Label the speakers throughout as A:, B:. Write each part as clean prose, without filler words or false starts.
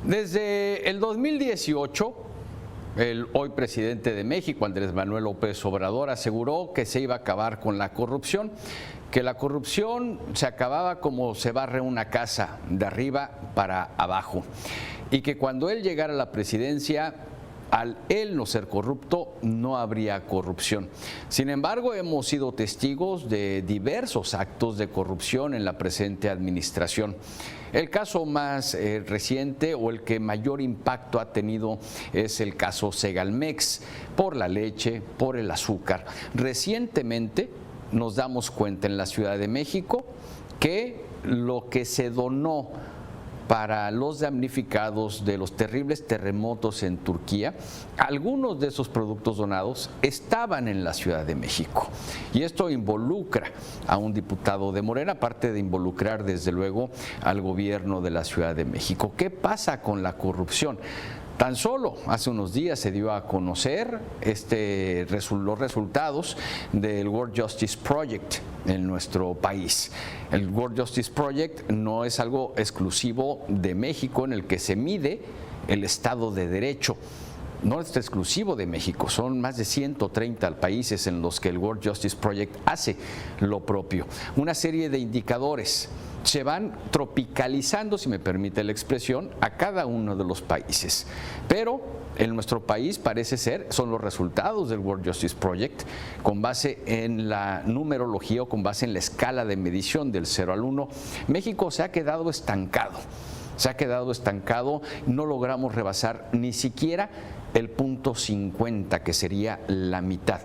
A: Desde el 2018, el hoy presidente de México, Andrés Manuel López Obrador, aseguró que se iba a acabar con la corrupción, que la corrupción se acababa como se barre una casa, de arriba para abajo, y que cuando él llegara a la presidencia, al él no ser corrupto, no habría corrupción. Sin embargo, hemos sido testigos de diversos actos de corrupción en la presente administración. El caso más reciente o el que mayor impacto ha tenido es el caso Segalmex, por la leche, por el azúcar. Recientemente nos damos cuenta en la Ciudad de México que lo que se donó para los damnificados de los terribles terremotos en Turquía, algunos de esos productos donados estaban en la Ciudad de México. Y esto involucra a un diputado de Morena, aparte de involucrar desde luego al gobierno de la Ciudad de México. ¿Qué pasa con la corrupción? Tan solo hace unos días se dio a conocer los resultados del World Justice Project en nuestro país. El World Justice Project no es algo exclusivo de México, en el que se mide el Estado de Derecho. No es exclusivo de México, son más de 130 países en los que el World Justice Project hace lo propio. Una serie de indicadores se van tropicalizando, si me permite la expresión, a cada uno de los países. Pero en nuestro país parece ser, son los resultados del World Justice Project, con base en la numerología o con base en la escala de medición del 0 al 1, México se ha quedado estancado. No logramos rebasar ni siquiera el punto 50, que sería la mitad.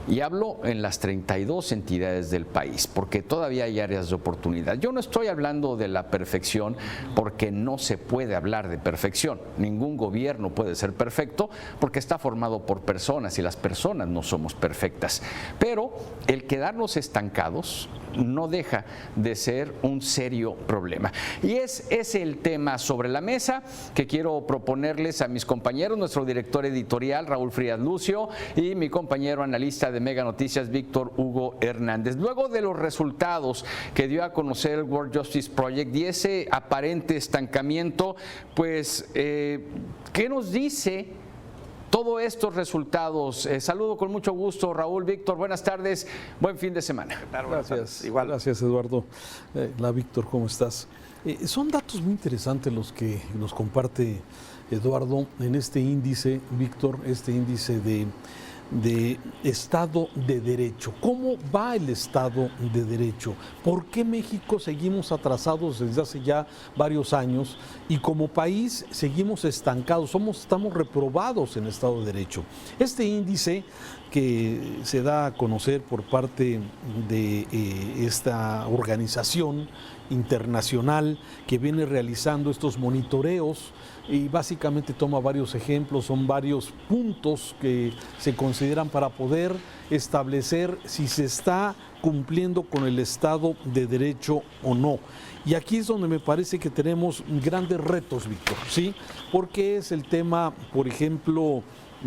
A: Y hablo en las 32 entidades del país, porque todavía hay áreas de oportunidad. Yo no estoy hablando de la perfección, porque no se puede hablar de perfección. Ningún gobierno puede ser perfecto, porque está formado por personas y las personas no somos perfectas. Pero el quedarnos estancados no deja de ser un serio problema. Y es el tema sobre la mesa que quiero proponerles a mis compañeros, nuestro director editorial Raúl Frías Lucio y mi compañero analista de Mega Noticias Víctor Hugo Hernández. Luego de los resultados que dio a conocer el World Justice Project y ese aparente estancamiento, pues, ¿qué nos dice todos estos resultados? Saludo con mucho gusto, Raúl, Víctor, buenas tardes, buen fin de semana.
B: Gracias, igual. Gracias, Eduardo. Víctor, ¿cómo estás? Son datos muy interesantes los que nos comparte Eduardo en este índice, Víctor, este índice de Estado de Derecho. ¿Cómo va el Estado de Derecho? ¿Por qué México seguimos atrasados desde hace ya varios años y como país seguimos estancados? Estamos reprobados en Estado de Derecho. Este índice que se da a conocer por parte de esta organización internacional que viene realizando estos monitoreos y básicamente toma varios ejemplos, son varios puntos que se consideran para poder establecer si se está cumpliendo con el Estado de Derecho o no. Y aquí es donde me parece que tenemos grandes retos, Víctor, ¿sí? Porque es el tema, por ejemplo,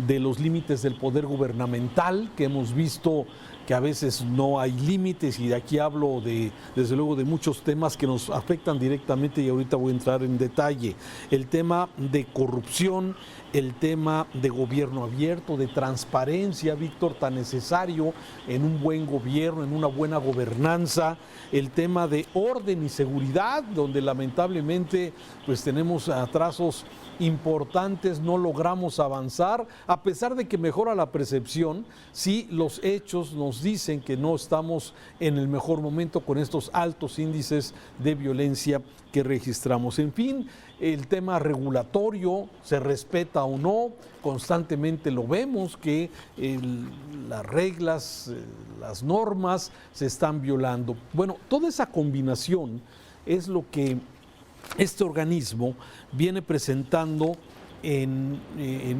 B: de los límites del poder gubernamental, que hemos visto que a veces no hay límites, y de aquí hablo desde luego de muchos temas que nos afectan directamente y ahorita voy a entrar en detalle. El tema de corrupción, el tema de gobierno abierto, de transparencia, Víctor, tan necesario en un buen gobierno, en una buena gobernanza, el tema de orden y seguridad, donde lamentablemente pues tenemos atrasos importantes, no logramos avanzar, a pesar de que mejora la percepción, sí los hechos nos dicen que no estamos en el mejor momento con estos altos índices de violencia que registramos. En fin, el tema regulatorio, se respeta o no, constantemente lo vemos que las reglas, las normas se están violando. Bueno, toda esa combinación es lo que este organismo viene presentando en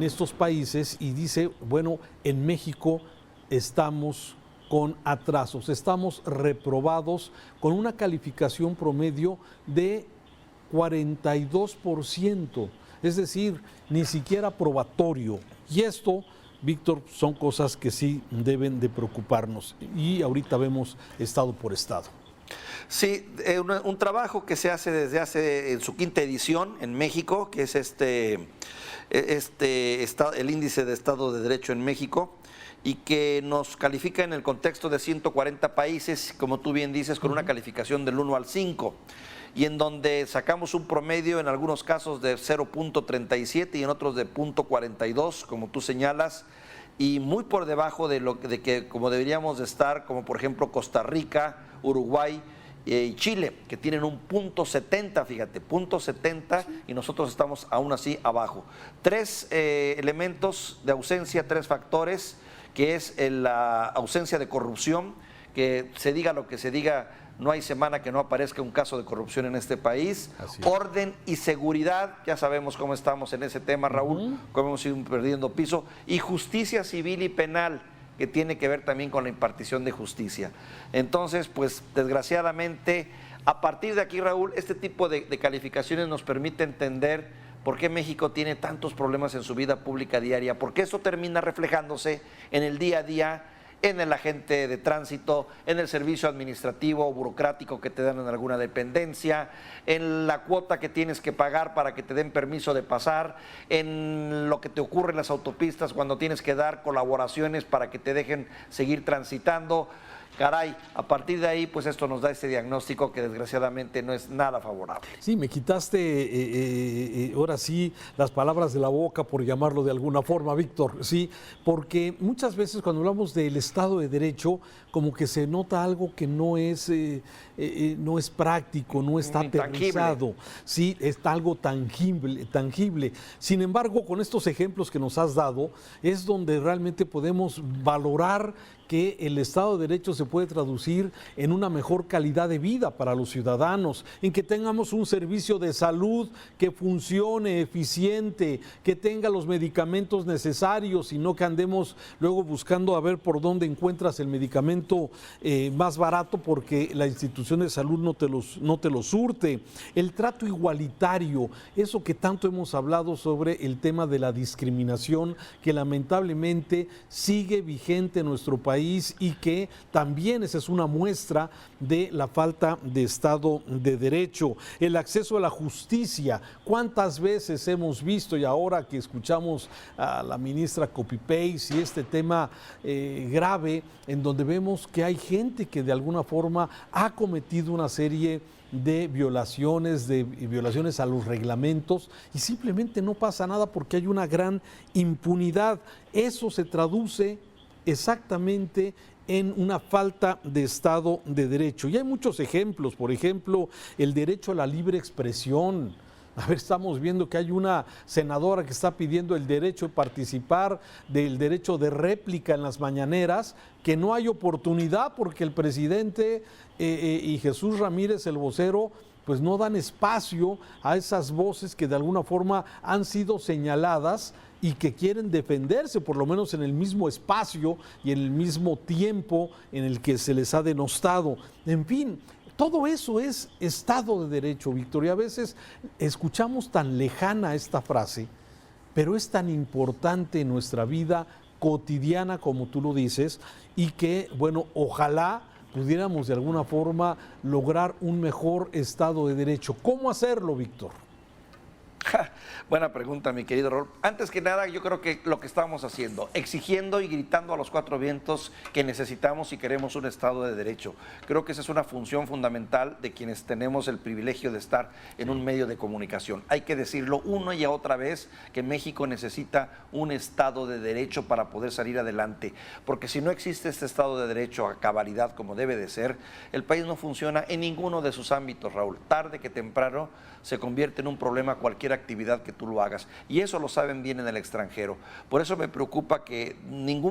B: estos países y dice, bueno, en México estamos con atrasos, estamos reprobados con una calificación promedio de 42%, es decir, ni siquiera probatorio. Y esto, Víctor, son cosas que sí deben de preocuparnos y ahorita vemos estado por estado.
C: Sí, un trabajo que se hace desde hace en su quinta edición en México, que es el índice de Estado de Derecho en México, y que nos califica en el contexto de 140 países, como tú bien dices, con una calificación del 1 al 5, y en donde sacamos un promedio en algunos casos de 0.37 y en otros de 0.42, como tú señalas, y muy por debajo de que como deberíamos de estar, como por ejemplo Costa Rica, Uruguay y Chile, que tienen un 0.70, fíjate, 0.70, y nosotros estamos aún así abajo. Tres elementos de ausencia, tres factores, que es la ausencia de corrupción, que se diga lo que se diga, no hay semana que no aparezca un caso de corrupción en este país. Orden y seguridad, ya sabemos cómo estamos en ese tema, Raúl, cómo hemos ido perdiendo piso, y justicia civil y penal, que tiene que ver también con la impartición de justicia. Entonces, pues desgraciadamente, a partir de aquí, Raúl, este tipo de calificaciones nos permite entender por qué México tiene tantos problemas en su vida pública diaria, porque eso termina reflejándose en el día a día, en el agente de tránsito, en el servicio administrativo o burocrático que te dan en alguna dependencia, en la cuota que tienes que pagar para que te den permiso de pasar, en lo que te ocurre en las autopistas cuando tienes que dar colaboraciones para que te dejen seguir transitando. Caray, a partir de ahí, pues esto nos da este diagnóstico que desgraciadamente no es nada favorable.
B: Sí, me quitaste ahora sí las palabras de la boca, por llamarlo de alguna forma, Víctor, sí, porque muchas veces cuando hablamos del Estado de Derecho, como que se nota algo que no es práctico, no está aterrizado, sí, es algo tangible. Sin embargo, con estos ejemplos que nos has dado, es donde realmente podemos valorar que el Estado de Derecho se puede traducir en una mejor calidad de vida para los ciudadanos, en que tengamos un servicio de salud que funcione, eficiente, que tenga los medicamentos necesarios y no que andemos luego buscando a ver por dónde encuentras el medicamento más barato porque la institución de salud no te lo surte. El trato igualitario, eso que tanto hemos hablado sobre el tema de la discriminación, que lamentablemente sigue vigente en nuestro país y que también esa es una muestra de la falta de Estado de Derecho. El acceso a la justicia, ¿cuántas veces hemos visto, y ahora que escuchamos a la ministra copy-paste y este tema grave, en donde vemos que hay gente que de alguna forma ha cometido una serie de violaciones a los reglamentos y simplemente no pasa nada porque hay una gran impunidad? Eso se traduce exactamente en una falta de Estado de Derecho. Y hay muchos ejemplos, por ejemplo, el derecho a la libre expresión. A ver, estamos viendo que hay una senadora que está pidiendo el derecho de participar, del derecho de réplica en las mañaneras, que no hay oportunidad porque el presidente y Jesús Ramírez, el vocero, pues no dan espacio a esas voces que de alguna forma han sido señaladas y que quieren defenderse, por lo menos en el mismo espacio y en el mismo tiempo en el que se les ha denostado. En fin, todo eso es Estado de Derecho, Víctor, y a veces escuchamos tan lejana esta frase, pero es tan importante en nuestra vida cotidiana, como tú lo dices, y que, bueno, ojalá pudiéramos de alguna forma lograr un mejor Estado de Derecho. ¿Cómo hacerlo, Víctor?
C: Buena pregunta, mi querido Raúl. Antes que nada, yo creo que lo que estamos haciendo, exigiendo y gritando a los cuatro vientos que necesitamos y queremos un Estado de Derecho. Creo que esa es una función fundamental de quienes tenemos el privilegio de estar en un medio de comunicación. Hay que decirlo una y otra vez que México necesita un Estado de Derecho para poder salir adelante, porque si no existe este Estado de Derecho a cabalidad como debe de ser, el país no funciona en ninguno de sus ámbitos, Raúl. Tarde que temprano se convierte en un problema cualquier actividad que tú lo hagas, y eso lo saben bien en el extranjero. Por eso me preocupa que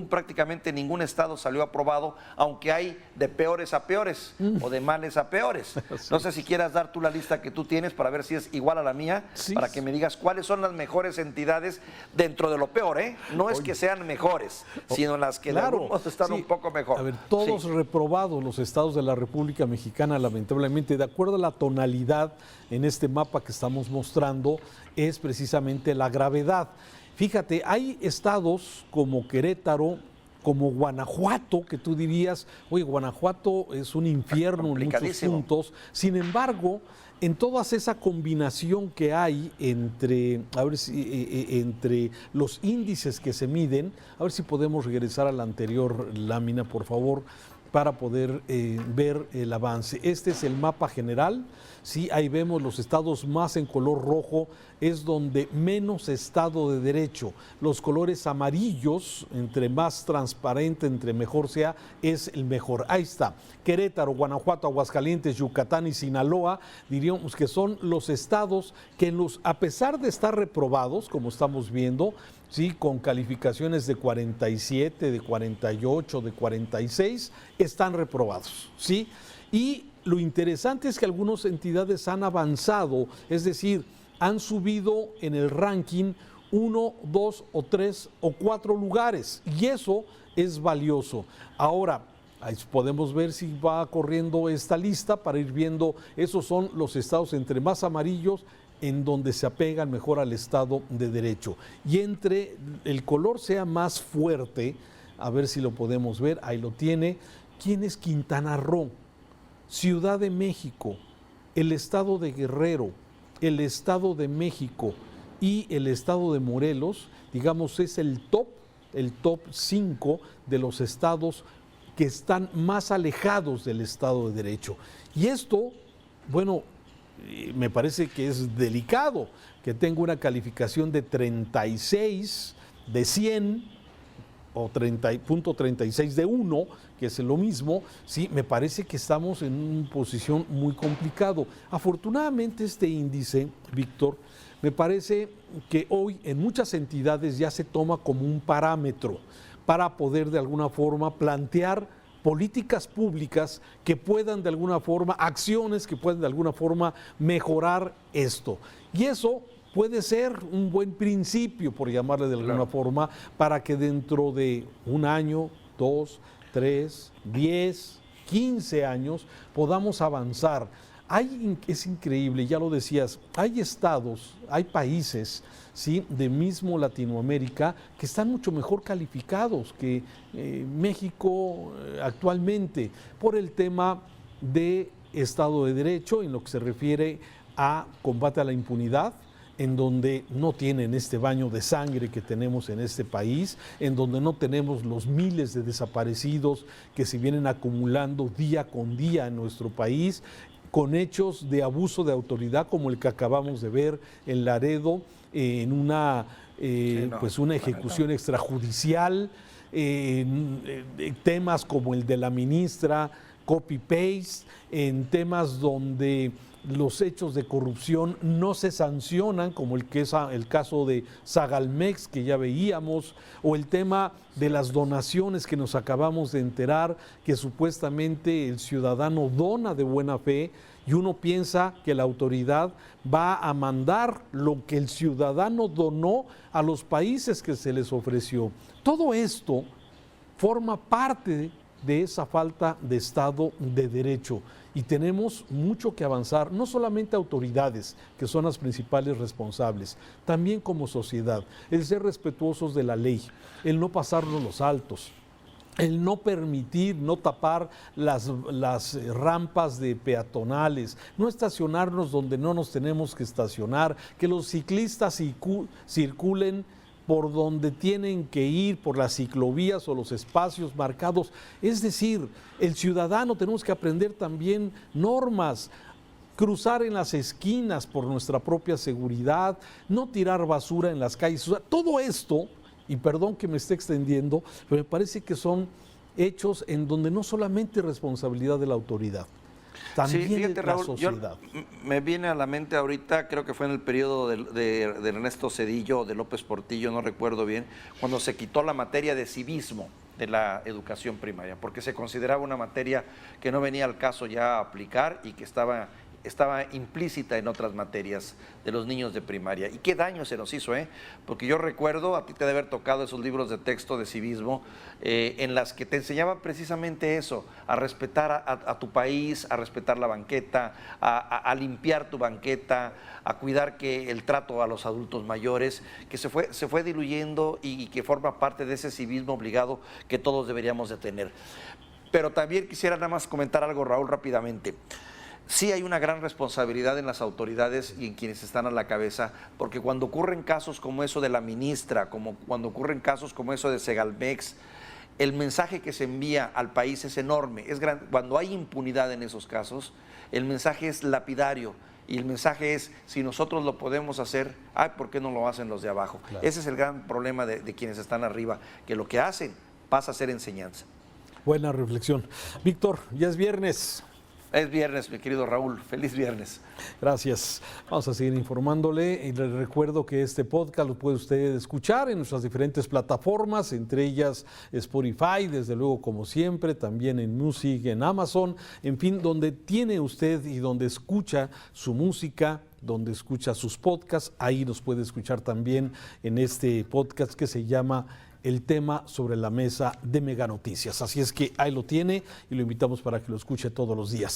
C: prácticamente ningún estado salió aprobado, aunque hay de peores a peores o de males a peores. No sé si quieras dar tú la lista que tú tienes para ver si es igual a la mía, para que me digas cuáles son las mejores entidades dentro de lo peor, ¿eh? No es que sean mejores, sino las que están un poco mejor.
B: A ver, todos reprobados los estados de la República Mexicana, lamentablemente, de acuerdo a la tonalidad en este mapa que estamos mostrando, es precisamente la gravedad. Fíjate, hay estados como Querétaro, como Guanajuato, que tú dirías, oye, Guanajuato es un infierno en muchos puntos. Sin embargo, en toda esa combinación que hay entre, a ver si, entre los índices que se miden, a ver si podemos regresar a la anterior lámina, por favor, para poder ver el avance. Este es el mapa general, ¿sí? Ahí vemos los estados más en color rojo, es donde menos Estado de Derecho. Los colores amarillos, entre más transparente, entre mejor sea, es el mejor. Ahí está, Querétaro, Guanajuato, Aguascalientes, Yucatán y Sinaloa, diríamos que son los estados que a pesar de estar reprobados, como estamos viendo, ¿sí? Con calificaciones de 47, de 48, de 46, están reprobados, ¿sí? Y lo interesante es que algunas entidades han avanzado, es decir, han subido en el ranking 1, 2 o 3 o 4 lugares, y eso es valioso. Ahora, ahí podemos ver si va corriendo esta lista para ir viendo, esos son los estados entre más amarillos, en donde se apegan mejor al Estado de Derecho. Y entre el color sea más fuerte, a ver si lo podemos ver, ahí lo tiene, ¿quién es Quintana Roo? Ciudad de México, el Estado de Guerrero, el Estado de México y el Estado de Morelos, digamos, es el top 5 de los estados que están más alejados del Estado de Derecho. Y esto, bueno, me parece que es delicado que tenga una calificación de 36 de 100 o 30.36 de 1, que es lo mismo. Sí, me parece que estamos en una posición muy complicado. Afortunadamente este índice, Víctor, me parece que hoy en muchas entidades ya se toma como un parámetro para poder de alguna forma plantear políticas públicas que puedan de alguna forma, acciones que puedan de alguna forma mejorar esto. Y eso puede ser un buen principio, por llamarle de alguna forma, para que dentro de un año, 2, 3, 10, 15 años podamos avanzar. Es increíble, ya lo decías, hay estados, hay países, ¿sí?, de mismo Latinoamérica que están mucho mejor calificados que México actualmente por el tema de Estado de Derecho en lo que se refiere a combate a la impunidad, en donde no tienen este baño de sangre que tenemos en este país, en donde no tenemos los miles de desaparecidos que se vienen acumulando día con día en nuestro país, con hechos de abuso de autoridad como el que acabamos de ver en Laredo, en una ejecución extrajudicial, temas como el de la ministra, copy-paste, en temas donde los hechos de corrupción no se sancionan, como el caso de Sagalmex, que ya veíamos, o el tema de las donaciones que nos acabamos de enterar, que supuestamente el ciudadano dona de buena fe, y uno piensa que la autoridad va a mandar lo que el ciudadano donó a los países que se les ofreció. Todo esto forma parte de esa falta de Estado de Derecho. Y tenemos mucho que avanzar, no solamente autoridades, que son las principales responsables, también como sociedad, el ser respetuosos de la ley, el no pasarnos los altos, el no permitir, no tapar las rampas de peatonales, no estacionarnos donde no nos tenemos que estacionar, que los ciclistas circulen por donde tienen que ir, por las ciclovías o los espacios marcados. Es decir, el ciudadano tenemos que aprender también normas, cruzar en las esquinas por nuestra propia seguridad, no tirar basura en las calles. O sea, todo esto, y perdón que me esté extendiendo, pero me parece que son hechos en donde no solamente es responsabilidad de la autoridad, también
C: sí, fíjate,
B: de la
C: Raúl,
B: sociedad.
C: Me viene a la mente ahorita, creo que fue en el periodo de Ernesto Zedillo o de López Portillo, no recuerdo bien, cuando se quitó la materia de civismo de la educación primaria, porque se consideraba una materia que no venía al caso ya a aplicar y que estaba estaba implícita en otras materias de los niños de primaria. Y qué daño se nos hizo, porque yo recuerdo, a ti te debe haber tocado esos libros de texto de civismo, en las que te enseñaban precisamente eso, a respetar a tu país, a respetar la banqueta, a limpiar tu banqueta, a cuidar que el trato a los adultos mayores, que se fue diluyendo y que forma parte de ese civismo obligado que todos deberíamos de tener. Pero también quisiera nada más comentar algo, Raúl, rápidamente. Sí hay una gran responsabilidad en las autoridades y en quienes están a la cabeza, porque cuando ocurren casos como eso de la ministra, como cuando ocurren casos como eso de Segalmex, el mensaje que se envía al país es enorme, es grande. Cuando hay impunidad en esos casos, el mensaje es lapidario. Y el mensaje es, si nosotros lo podemos hacer, ay, ¿por qué no lo hacen los de abajo? Claro. Ese es el gran problema de quienes están arriba, que lo que hacen pasa a ser enseñanza.
B: Buena reflexión. Víctor, ya es viernes.
C: Es viernes, mi querido Raúl. Feliz viernes.
B: Gracias. Vamos a seguir informándole y les recuerdo que este podcast lo puede usted escuchar en nuestras diferentes plataformas, entre ellas Spotify, desde luego como siempre, también en Music, en Amazon, en fin, donde tiene usted y donde escucha su música, donde escucha sus podcasts, ahí nos puede escuchar también en este podcast que se llama El Tema sobre la Mesa de Mega Noticias. Así es que ahí lo tiene y lo invitamos para que lo escuche todos los días.